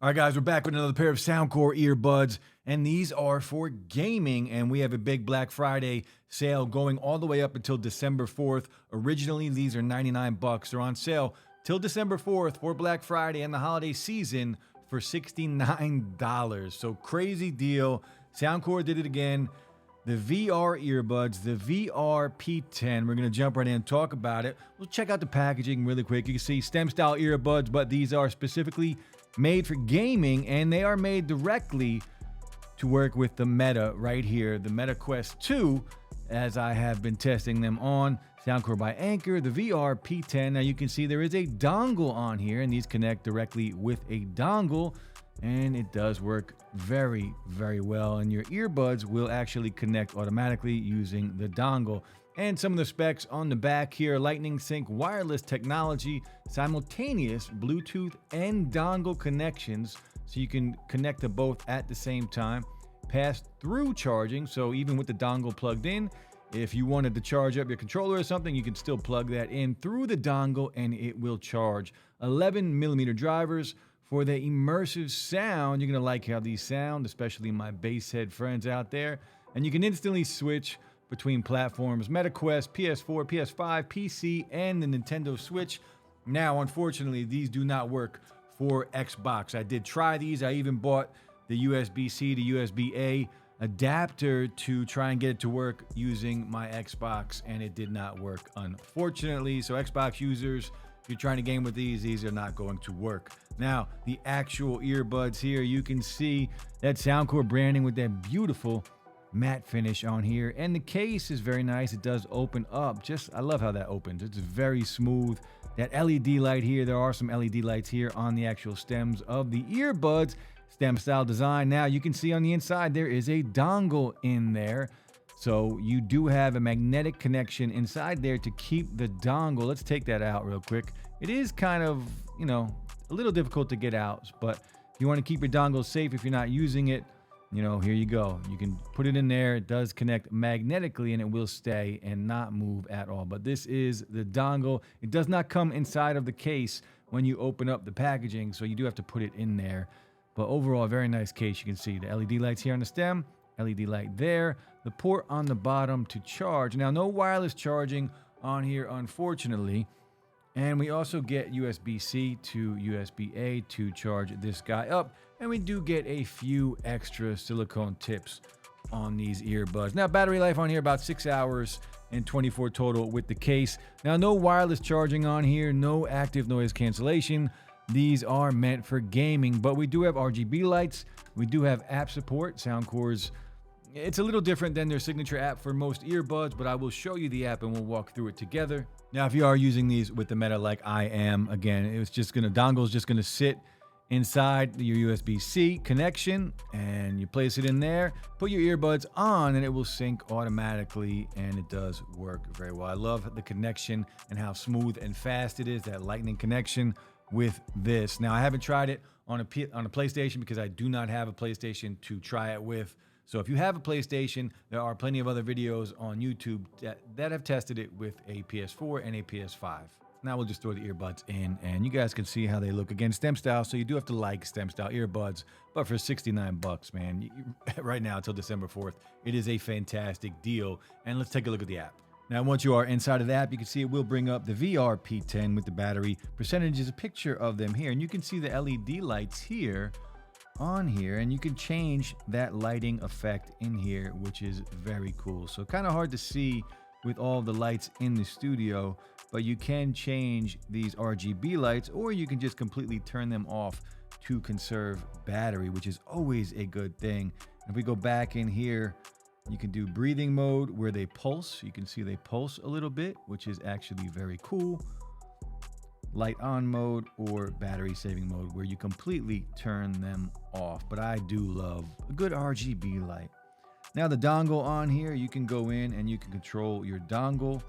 All right, guys, we're back with another pair of SOUNDCORE earbuds, and these are for gaming, and we have a big Black Friday sale going all the way up until December 4th. Originally, these are 99 bucks. They're on sale till December 4th for Black Friday and the holiday season for $69. So crazy deal. SOUNDCORE did it again. The VR earbuds, the VR P10. We're going to jump right in and talk about it. We'll check out the packaging really quick. You can see STEM style earbuds, but these are specifically made for gaming, and they are made directly to work with the Meta right here, the Meta Quest 2, as I have been testing them on. SOUNDCORE by Anchor, the VR P10. Now you can see there is a dongle on here, and these connect directly with a dongle, and it does work very, very well. And your earbuds will actually connect automatically using the dongle. And some of the specs on the back here: Lightning Sync wireless technology, simultaneous Bluetooth and dongle connections, so you can connect to both at the same time. Pass-through charging, so even with the dongle plugged in, if you wanted to charge up your controller or something, you can still plug that in through the dongle and it will charge. 11mm drivers for the immersive sound. You're gonna like how these sound, especially my bass head friends out there. And you can instantly switch between platforms: Meta Quest, PS4, PS5, PC, and the Nintendo Switch. Now, unfortunately, these do not work for Xbox. I did try these. I even bought the USB-C to USB-A adapter to try and get it to work using my Xbox, and it did not work, unfortunately. So Xbox users, if you're trying to game with these are not going to work. Now, the actual earbuds here, you can see that SOUNDCORE branding with that beautiful matte finish on here, and the case is very nice. It does open up. I love how that opens. It's very smooth. That LED light here, there are some LED lights here on the actual stems of the earbuds. STEM style design. Now you can see on the inside there is a dongle in there, so you do have a magnetic connection inside there to keep the dongle. Let's take that out real quick. It is kind of, a little difficult to get out, but if you want to keep your dongle safe, if you're not using it, here you go. You can put it in there. It does connect magnetically and it will stay and not move at all. But this is the dongle. It does not come inside of the case when you open up the packaging, so you do have to put it in there. But overall, a very nice case. You can see the LED lights here on the stem, LED light there, the port on the bottom to charge. Now, no wireless charging on here, unfortunately. And we also get USB-C to USB-A to charge this guy up. And we do get a few extra silicone tips on these earbuds. Now, battery life on here, about 6 hours and 24 total with the case. Now, no wireless charging on here, no active noise cancellation. These are meant for gaming, but we do have RGB lights. We do have app support. SOUNDCORE's, it's a little different than their signature app for most earbuds, but I will show you the app and we'll walk through it together. Now, if you are using these with the Meta like I am, again, dongle's just gonna sit inside your USB-C connection, and you place it in there, put your earbuds on, and it will sync automatically, and it does work very well. I love the connection and how smooth and fast it is, that lightning connection with this. Now, I haven't tried it on a PlayStation because I do not have a PlayStation to try it with. So if you have a PlayStation, there are plenty of other videos on YouTube that have tested it with a PS4 and a PS5. Now we'll just throw the earbuds in, and you guys can see how they look. Again, STEM style, so you do have to like STEM style earbuds, but for 69 bucks, man, right now until December 4th, it is a fantastic deal. And let's take a look at the app. Now, once you are inside of the app, you can see it will bring up the VR P10 with the battery percentages, a picture of them here, and you can see the LED lights here on here, and you can change that lighting effect in here, which is very cool. So kind of hard to see with all the lights in the studio, but you can change these RGB lights, or you can just completely turn them off to conserve battery, which is always a good thing. If we go back in here, you can do breathing mode where they pulse. You can see they pulse a little bit, which is actually very cool. Light on mode or battery saving mode where you completely turn them off. But I do love a good RGB light. Now the dongle on here, you can go in and you can control your dongle.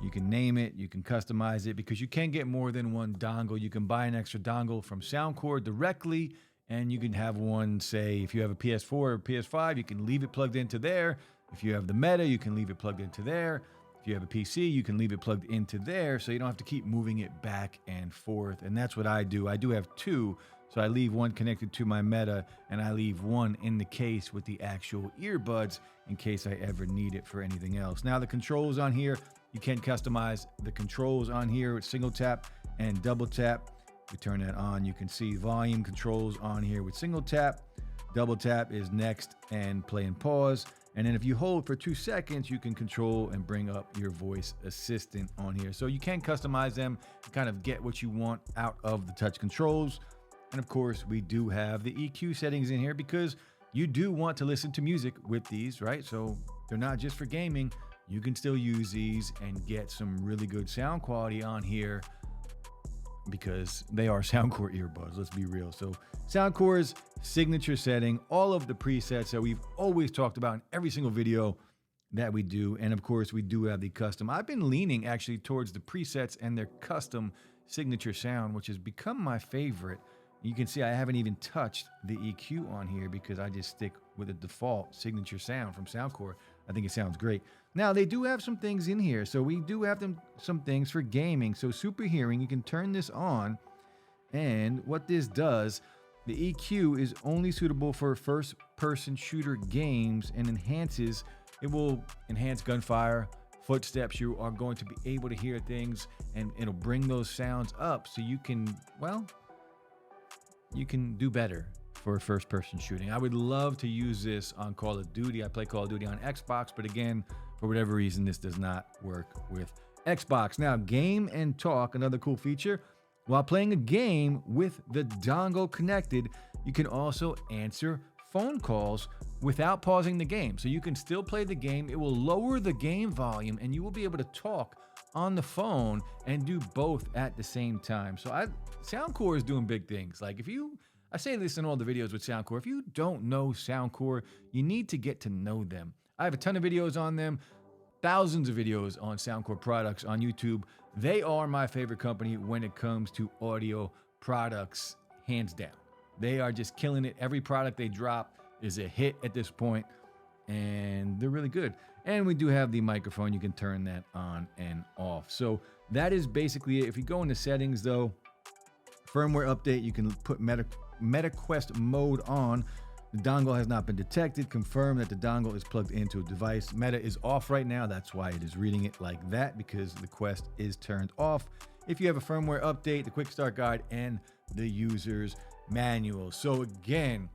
You can name it, you can customize it, because you can get more than one dongle. You can buy an extra dongle from SOUNDCORE directly, and you can have one, say, if you have a PS4 or PS5, you can leave it plugged into there. If you have the Meta, you can leave it plugged into there. If you have a PC, you can leave it plugged into there, so you don't have to keep moving it back and forth. And that's what I do. I do have two So I leave one connected to my Meta, and I leave one in the case with the actual earbuds in case I ever need it for anything else. Now the controls on here, you can customize the controls on here with single tap and double tap. We turn that on. You can see volume controls on here with single tap. Double tap is next and play and pause. And then if you hold for 2 seconds, you can control and bring up your voice assistant on here. So you can customize them to kind of get what you want out of the touch controls. And of course, we do have the EQ settings in here because you do want to listen to music with these, right? So they're not just for gaming. You can still use these and get some really good sound quality on here because they are SOUNDCORE earbuds, let's be real. So SOUNDCORE's signature setting, all of the presets that we've always talked about in every single video that we do. And of course, we do have the custom. I've been leaning actually towards the presets and their custom signature sound, which has become my favorite. You can see I haven't even touched the EQ on here because I just stick with the default signature sound from SOUNDCORE. I think it sounds great. Now, they do have some things in here. So we do have some things for gaming. So super hearing, you can turn this on. And what this does, the EQ is only suitable for first-person shooter games and it will enhance gunfire, footsteps. You are going to be able to hear things and it'll bring those sounds up so you can, well, you can do better for first-person shooting. I would love to use this on Call of Duty. I play Call of Duty on Xbox, but again, for whatever reason, this does not work with Xbox. Now, game and talk, another cool feature. While playing a game with the dongle connected, you can also answer phone calls without pausing the game. So you can still play the game. It will lower the game volume and you will be able to talk on the phone and do both at the same time. So SOUNDCORE is doing big things. Like I say this in all the videos with SOUNDCORE. If you don't know SOUNDCORE, you need to get to know them. I have a ton of videos on them, thousands of videos on SOUNDCORE products on YouTube. They are my favorite company when it comes to audio products, hands down. They are just killing it. Every product they drop is a hit at this point, and they're really good. And we do have the microphone. You can turn that on and off. So that is basically it. If you go into settings, though, firmware update, you can put MetaQuest mode on. The dongle has not been detected. Confirm that the dongle is plugged into a device. Meta is off right now. That's why it is reading it like that, because the Quest is turned off. If you have a firmware update, the quick start guide, and the user's manual. So again,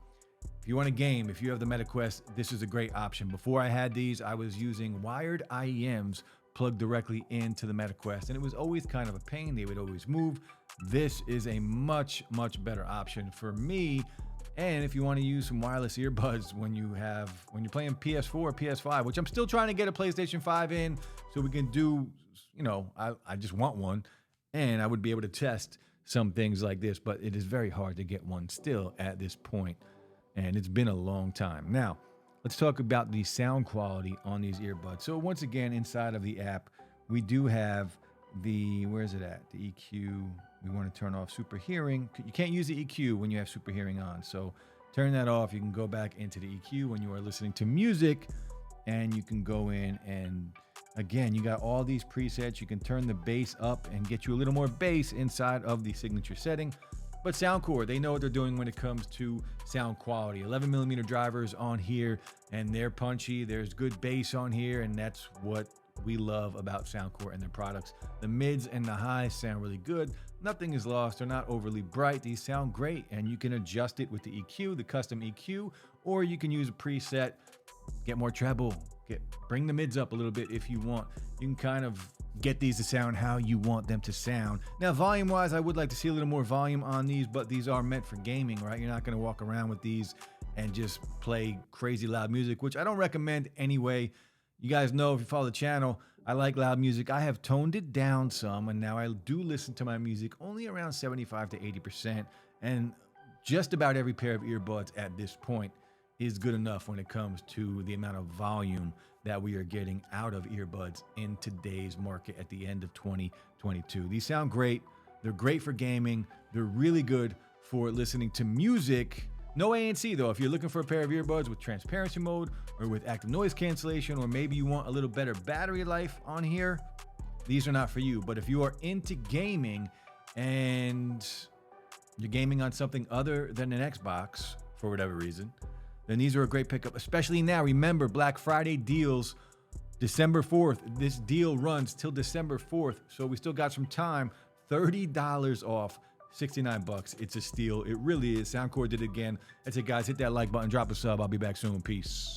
if you want a game, if you have the MetaQuest, this is a great option. Before I had these, I was using wired IEMs plugged directly into the MetaQuest, and it was always kind of a pain. They would always move. This is a much, much better option for me. And if you want to use some wireless earbuds when you're playing PS4 or PS5, which I'm still trying to get a PlayStation 5 in so we can do, I just want one, and I would be able to test some things like this, but it is very hard to get one still at this point, and it's been a long time. Now, let's talk about the sound quality on these earbuds. So once again, inside of the app, we do have where is it at? The EQ. We want to turn off super hearing. You can't use the EQ when you have super hearing on. So turn that off. You can go back into the EQ when you are listening to music, and you can go in and again, you got all these presets. You can turn the bass up and get you a little more bass inside of the signature setting. But SOUNDCORE, they know what they're doing when it comes to sound quality. 11mm drivers on here, and they're punchy. There's good bass on here, and that's what we love about SOUNDCORE and their products. The mids and the highs sound really good. Nothing is lost. They're not overly bright. These sound great, and you can adjust it with the EQ, the custom EQ, or you can use a preset, get more treble, bring the mids up a little bit if you want. You can kind of get these to sound how you want them to sound. Now, volume-wise, I would like to see a little more volume on these, but these are meant for gaming, right? You're not going to walk around with these and just play crazy loud music, which I don't recommend anyway. You guys know, if you follow the channel, I like loud music. I have toned it down some, and now I do listen to my music only around 75 to 80%, and just about every pair of earbuds at this point is good enough when it comes to the amount of volume that we are getting out of earbuds in today's market at the end of 2022. These sound great. They're great for gaming. They're really good for listening to music. No ANC though. If you're looking for a pair of earbuds with transparency mode or with active noise cancellation, or maybe you want a little better battery life on here, these are not for you. But if you are into gaming and you're gaming on something other than an Xbox for whatever reason, then these are a great pickup, especially now. Remember, Black Friday deals, December 4th. This deal runs till December 4th, so we still got some time. $30 off, 69 bucks. It's a steal. It really is. SOUNDCORE did it again. That's it, guys. Hit that like button, drop a sub. I'll be back soon. Peace.